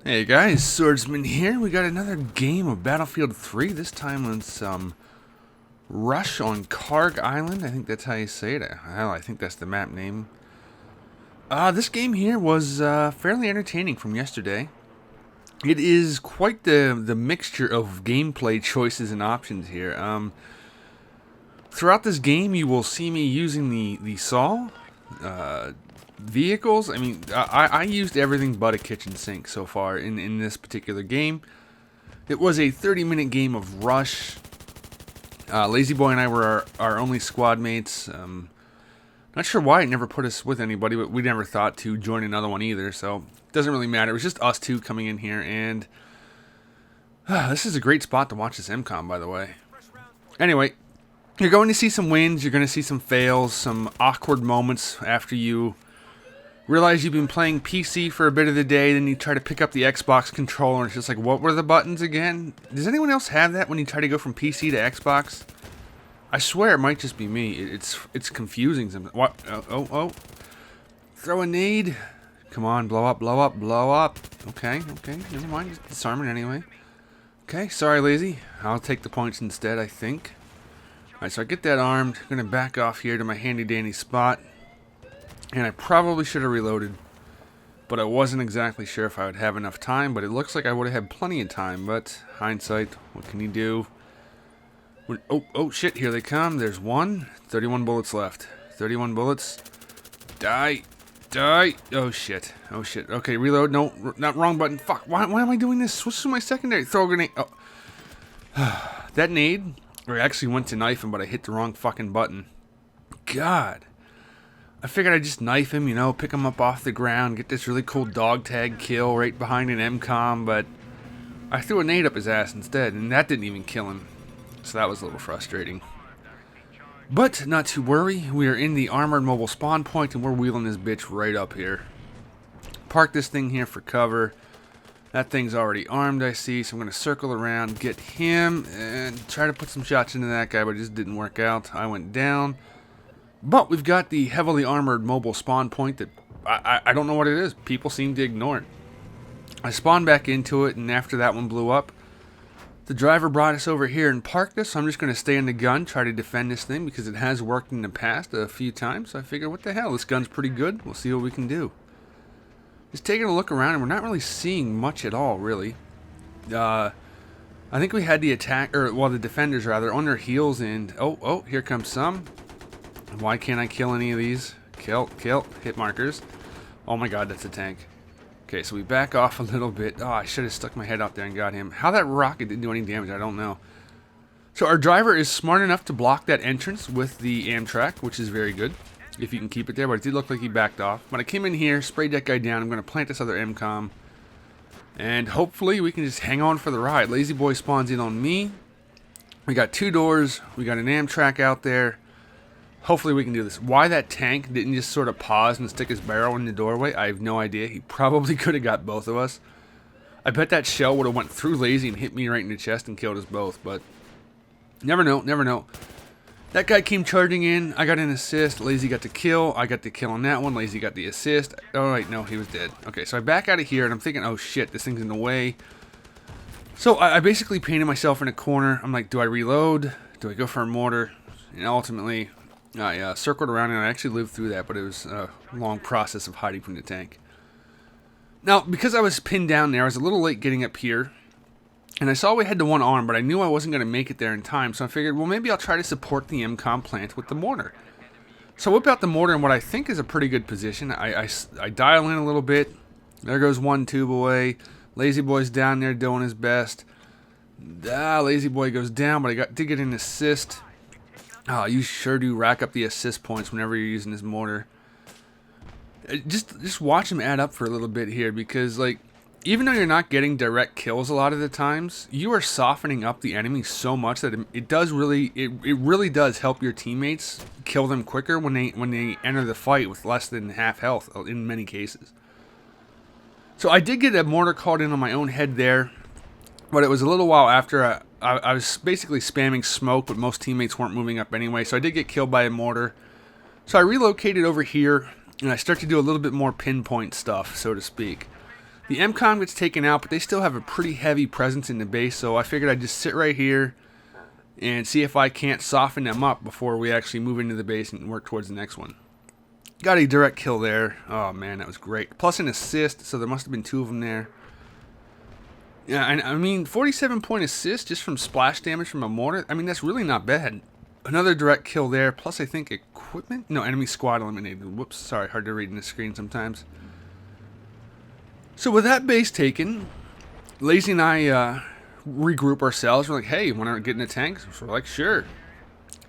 Hey guys, Swordsman here. We got another game of Battlefield 3. This time on some Rush on Khargh Island. I think that's how you say it. Hell, I think that's the map name. This game here was fairly entertaining from yesterday. It is quite the mixture of gameplay choices and options here. Throughout this game, you will see me using the saw, vehicles. I mean, I used everything but a kitchen sink so far in this particular game. It was a 30-minute game of Rush. Lazy Boy and I were our only squad mates. Not sure why it never put us with anybody, but we never thought to join another one either, so it doesn't really matter. It was just us two coming in here, and this is a great spot to watch this MCOM, by the way. Anyway, you're going to see some wins, you're going to see some fails, some awkward moments after you realize you've been playing PC for a bit of the day, then you try to pick up the Xbox controller, and it's just like, what were the buttons again? Does anyone else have that when you try to go from PC to Xbox? I swear it might just be me. It's confusing. What? Oh. Throw a nade. Come on, blow up, blow up, blow up. Okay, never mind. Just disarm it anyway. Okay, sorry, Lazy. I'll take the points instead, I think. Alright, so I get that armed. I'm going to back off here to my handy-dandy spot. And I probably should have reloaded, but I wasn't exactly sure if I would have enough time, but it looks like I would have had plenty of time, but hindsight, what can you do? Oh shit, here they come. There's one. 31 bullets left. 31 bullets. Die. Oh shit. Okay, reload. No, not wrong button. Fuck, why am I doing this? Switch to my secondary. Throw a grenade. Oh. That nade, I actually went to knife him, but I hit the wrong fucking button. God. I figured I'd just knife him, pick him up off the ground, get this really cool dog tag kill right behind an MCOM, but I threw a nade up his ass instead, and that didn't even kill him. So that was a little frustrating. But not to worry, we are in the armored mobile spawn point, and we're wheeling this bitch right up here. Park this thing here for cover. That thing's already armed, I see, so I'm going to circle around, get him, and try to put some shots into that guy, but it just didn't work out. I went down. But we've got the heavily armored mobile spawn point that I don't know what it is. People seem to ignore it. I spawned back into it, and after that one blew up, the driver brought us over here and parked us. So I'm just going to stay in the gun, try to defend this thing, because it has worked in the past a few times. So I figure, what the hell, this gun's pretty good. We'll see what we can do. Just taking a look around, and we're not really seeing much at all, really. I think we had the the defenders, rather, on their heels, and oh, here comes some. Why can't I kill any of these? Kill, hit markers. Oh my god, that's a tank. Okay, so we back off a little bit. Oh, I should have stuck my head out there and got him. How that rocket didn't do any damage, I don't know. So our driver is smart enough to block that entrance with the Amtrak, which is very good, if you can keep it there, but it did look like he backed off. When I came in here, sprayed that guy down, I'm going to plant this other MCOM, and hopefully we can just hang on for the ride. Lazy Boy spawns in on me. We got two doors, we got an Amtrak out there. Hopefully we can do this. Why that tank didn't just sort of pause and stick his barrel in the doorway, I have no idea. He probably could have got both of us. I bet that shell would have went through Lazy and hit me right in the chest and killed us both, but never know. That guy came charging in. I got an assist. Lazy got the kill. I got the kill on that one. Lazy got the assist. Oh, wait, no, he was dead. Okay, so I back out of here, and I'm thinking, oh, shit, this thing's in the way. So I basically painted myself in a corner. I'm like, do I reload? Do I go for a mortar? And ultimately, I circled around, and I actually lived through that, but it was a long process of hiding from the tank. Now, because I was pinned down there, I was a little late getting up here, and I saw we had the one arm, but I knew I wasn't going to make it there in time, so I figured, well, maybe I'll try to support the MCOM plant with the mortar. So I whip out the mortar in what I think is a pretty good position. I dial in a little bit. There goes one tube away. Lazy Boy's down there doing his best. Lazy Boy goes down, but did get an assist. Oh, you sure do rack up the assist points whenever you're using this mortar. Just watch them add up for a little bit here, because like, even though you're not getting direct kills a lot of the times, you are softening up the enemy so much that it really does help your teammates kill them quicker when they enter the fight with less than half health in many cases. So I did get a mortar called in on my own head there, but it was a little while after I was basically spamming smoke, but most teammates weren't moving up anyway, so I did get killed by a mortar. So I relocated over here, and I start to do a little bit more pinpoint stuff, so to speak. The MCOM gets taken out, but they still have a pretty heavy presence in the base, so I figured I'd just sit right here and see if I can't soften them up before we actually move into the base and work towards the next one. Got a direct kill there. Oh man, that was great. Plus an assist, so there must have been 2 of them there. Yeah, I mean, 47-point assist just from splash damage from a mortar. I mean, that's really not bad. Another direct kill there, plus I think equipment? No, enemy squad eliminated. Whoops, sorry, hard to read in the screen sometimes. So with that base taken, Lazy and I regroup ourselves. We're like, hey, want to get in the tank? So we're like, sure.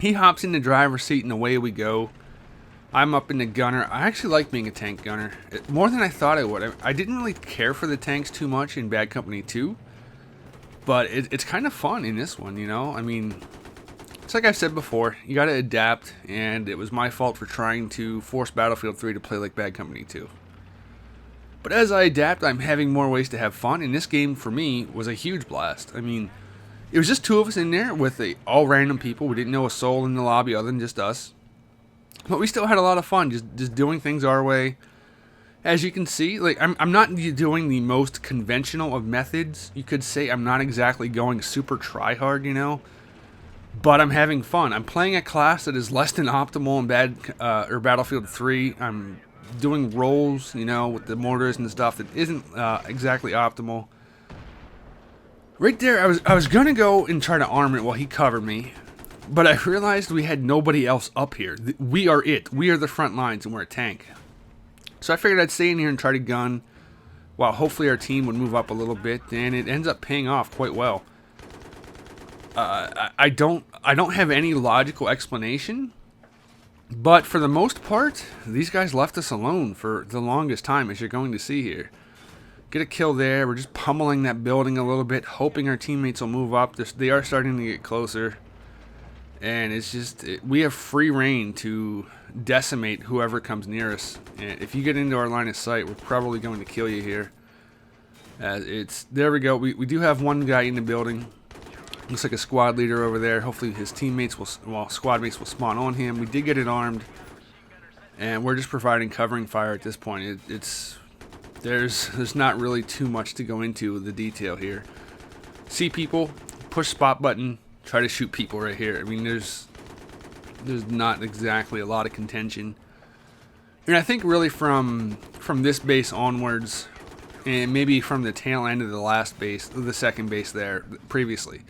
He hops in the driver's seat and away we go. I'm up in the gunner. I actually like being a tank gunner. More than I thought I would. I didn't really care for the tanks too much in Bad Company 2. But it's kind of fun in this one, you know? I mean, it's like I've said before. You gotta adapt. And it was my fault for trying to force Battlefield 3 to play like Bad Company 2. But as I adapt, I'm having more ways to have fun. And this game, for me, was a huge blast. I mean, it was just 2 of us in there with all random people. We didn't know a soul in the lobby other than just us. But we still had a lot of fun just doing things our way. As you can see, like I'm not doing the most conventional of methods. You could say I'm not exactly going super try-hard, you know. But I'm having fun. I'm playing a class that is less than optimal in Battlefield 3. I'm doing roles, you know, with the mortars and stuff that isn't exactly optimal. Right there, I was gonna go and try to arm it while he covered me. But I realized we had nobody else up here. We are it. We are the front lines, and we're a tank. So I figured I'd stay in here and try to gun, while hopefully our team would move up a little bit, and it ends up paying off quite well. I don't have any logical explanation, but for the most part, these guys left us alone for the longest time, as you're going to see here. Get a kill there. We're just pummeling that building a little bit, hoping our teammates will move up. They are starting to get closer. And it's just, we have free reign to decimate whoever comes near us. And if you get into our line of sight, we're probably going to kill you here. There we go. We do have one guy in the building. Looks like a squad leader over there. Hopefully his teammates squad mates will spawn on him. We did get it armed. And we're just providing covering fire at this point. There's not really too much to go into with the detail here. See people, push spot button. Try to shoot people right here. I mean, there's not exactly a lot of contention. And I think really from this base onwards, and maybe from the tail end of the last base, the second base there previously,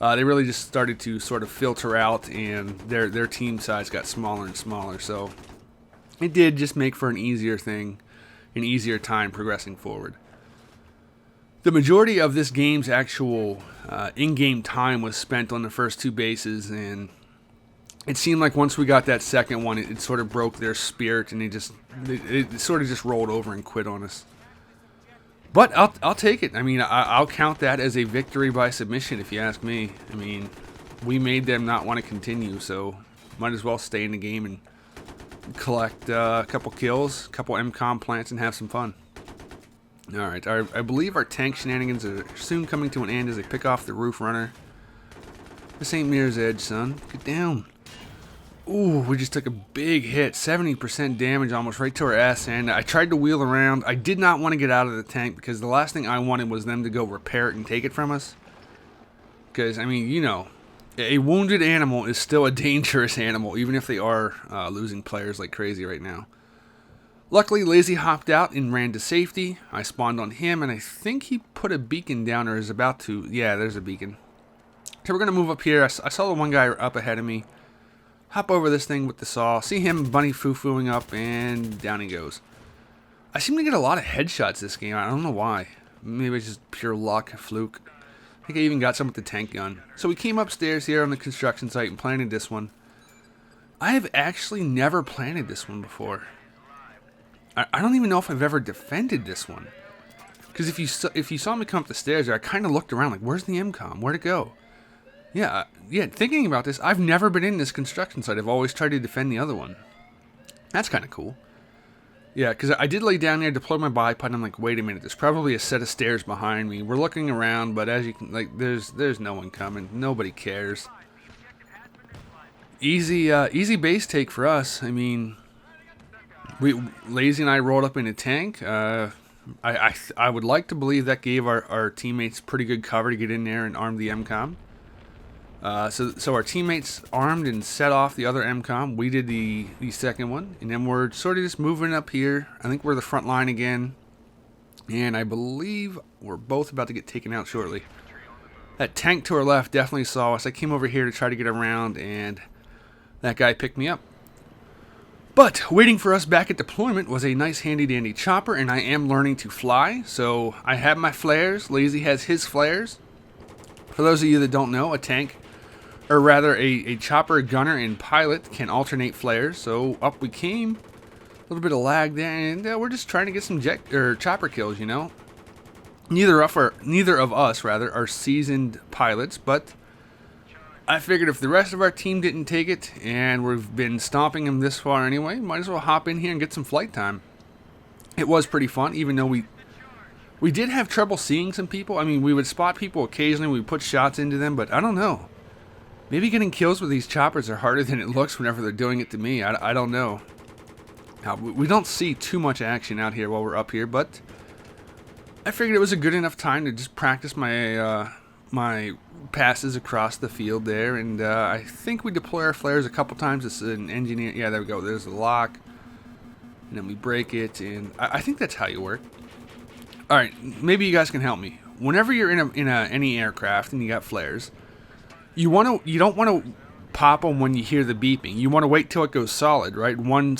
they really just started to sort of filter out, and their team size got smaller and smaller. So it did just make for an easier thing, an easier time progressing forward. The majority of this game's actual in-game time was spent on the first 2 bases, and it seemed like once we got that second one, it sort of broke their spirit, and it sort of just rolled over and quit on us. But I'll take it. I mean, I'll count that as a victory by submission, if you ask me. I mean, we made them not want to continue, so might as well stay in the game and collect a couple kills, a couple MCOM plants, and have some fun. Alright, I believe our tank shenanigans are soon coming to an end as they pick off the roof runner. This ain't Mirror's Edge, son. Get down. Ooh, we just took a big hit. 70% damage almost right to our ass end. I tried to wheel around. I did not want to get out of the tank because the last thing I wanted was them to go repair it and take it from us. Because, I mean, you know, a wounded animal is still a dangerous animal, even if they are losing players like crazy right now. Luckily, Lazy hopped out and ran to safety. I spawned on him, and I think he put a beacon down or is about to. Yeah, there's a beacon. So we're going to move up here. I saw the one guy up ahead of me. Hop over this thing with the saw. See him bunny foo-fooing up, and down he goes. I seem to get a lot of headshots this game. I don't know why. Maybe it's just pure luck, fluke. I think I even got some with the tank gun. So we came upstairs here on the construction site and planted this one. I have actually never planted this one before. I don't even know if I've ever defended this one. Because if you saw me come up the stairs there, I kind of looked around like, where's the MCOM? Where'd it go? Yeah, thinking about this, I've never been in this construction site. I've always tried to defend the other one. That's kind of cool. Yeah, because I did lay down there, deploy my bipod, and I'm like, wait a minute, there's probably a set of stairs behind me. We're looking around, but as you can, like, there's no one coming. Nobody cares. Easy base take for us. I mean, Lazy and I rolled up in a tank. I would like to believe that gave our teammates pretty good cover to get in there and arm the MCOM. So our teammates armed and set off the other MCOM. We did the second one, and then we're sort of just moving up here. I think we're the front line again, and I believe we're both about to get taken out shortly. That tank to our left definitely saw us. I came over here to try to get around, and that guy picked me up. But waiting for us back at deployment was a nice handy dandy chopper, and I am learning to fly. So I have my flares. Lazy has his flares. For those of you that don't know, a tank, or rather a chopper, gunner, and pilot can alternate flares. So up we came. A little bit of lag there, and we're just trying to get some chopper kills, you know. Neither of us are seasoned pilots, but I figured if the rest of our team didn't take it, and we've been stomping them this far anyway, might as well hop in here and get some flight time. It was pretty fun, even though we did have trouble seeing some people. I mean, we would spot people occasionally, we put shots into them, but I don't know. Maybe getting kills with these choppers are harder than it looks whenever they're doing it to me. I don't know. We don't see too much action out here while we're up here, but I figured it was a good enough time to just practice my my passes across the field there, and I think we deploy our flares a couple times. It's an engineer. Yeah, there we go. There's the lock, and then we break it, and I think that's how you work. All right, maybe you guys can help me. Whenever you're in any aircraft and you got flares, you don't want to pop them when you hear the beeping. You want to wait till it goes solid, right? One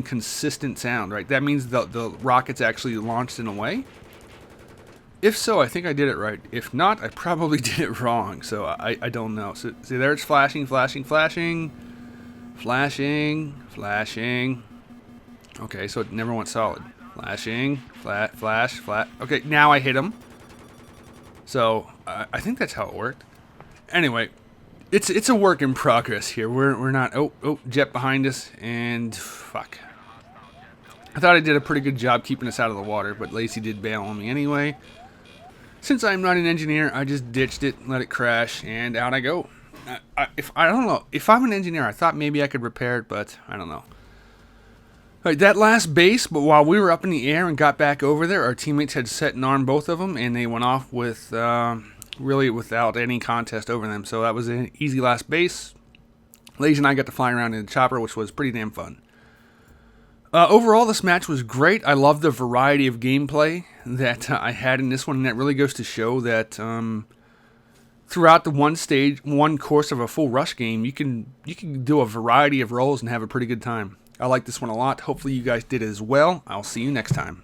consistent sound, right? That means the rocket's actually launched in a way. If so, I think I did it right. If not, I probably did it wrong. So I don't know. So see, there it's flashing, flashing, flashing, flashing, flashing. Okay, so it never went solid. Flashing, flash. Okay, now I hit him. So I think that's how it worked. Anyway, it's a work in progress here. We're not. Oh, jet behind us, and fuck. I thought I did a pretty good job keeping us out of the water, but Lacey did bail on me anyway. Since I'm not an engineer, I just ditched it, let it crash, and out I go. I don't know. If I'm an engineer, I thought maybe I could repair it, but I don't know. All right, that last base, but while we were up in the air and got back over there, our teammates had set and armed both of them, and they went off with really without any contest over them. So that was an easy last base. Lazy and I got to fly around in the chopper, which was pretty damn fun. Overall, this match was great. I love the variety of gameplay that I had in this one, and that really goes to show that throughout the one course of a full rush game, you can do a variety of roles and have a pretty good time. I like this one a lot. Hopefully you guys did as well. I'll see you next time.